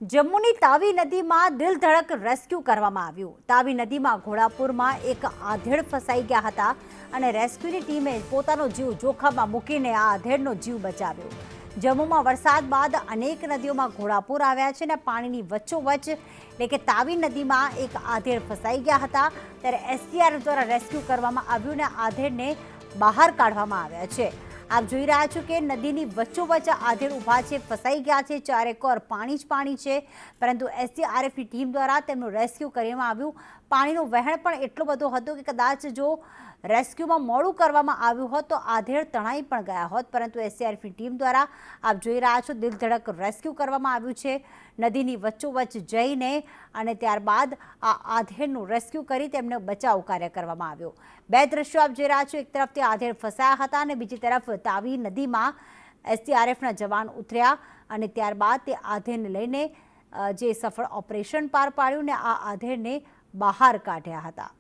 જમ્મુની તાવી નદીમાં દિલધડક રેસ્ક્યુ કરવામાં આવ્યું। તાવી નદીમાં ઘોડાપુરમાં એક આધેડ ફસાઈ ગયા હતા અને રેસ્ક્યુની ટીમે પોતાનો જીવ જોખમમાં મૂકીને આ આધેડનો જીવ બચાવ્યો। જમ્મુમાં વરસાદ બાદ અનેક નદીઓમાં ઘોડાપુર આવ્યા છે અને પાણીની વચ્ચોવચ્ચ એટલે કે તાવી નદીમાં એક આધેડ ફસાઈ ગયા હતા, ત્યારે એસડીઆરએફ દ્વારા રેસ્ક્યુ કરવામાં આવ્યું અને આધેડને બહાર કાઢવામાં આવ્યા છે। આપ જોઈ રહ્યા છો કે નદીની વચ્ચોવચ્ચ આધેડ ઊભા છે, ફસાઈ ગયા છે, ચારેકોર પાણી જ પાણી છે, પરંતુ એસડીઆરએફની ટીમ દ્વારા તેમનું રેસ્ક્યુ કરવામાં આવ્યું। પાણીનું વહેણ પણ એટલો બધો હતો કે કદાચ જો રેસ્ક્યુમાં મોડું કરવામાં આવ્યું હોત તો આધેડ તણાઈ પણ ગયા હોત, પરંતુ એસડીઆરએફની ટીમ દ્વારા આપ જોઈ રહ્યા છો દિલધડક રેસ્ક્યુ કરવામાં આવ્યું છે। નદીની વચ્ચોવચ્ચ જઈને અને ત્યારબાદ આ આધેડનું રેસ્ક્યુ કરી તેમને બચાવ કાર્ય કરવામાં આવ્યો। બે દ્રશ્યો આપ જોઈ રહ્યા છો, એક તરફથી આધેડ ફસાયા હતા અને બીજી તરફ તાવી નદીમાં એસડીઆરએફના જવાન ઉતર્યા અને ત્યારબાદ તે આધેડને લઈને જે સફળ ઓપરેશન પાર પાડ્યું ને આ આધેડને બહાર કાઢ્યા હતા।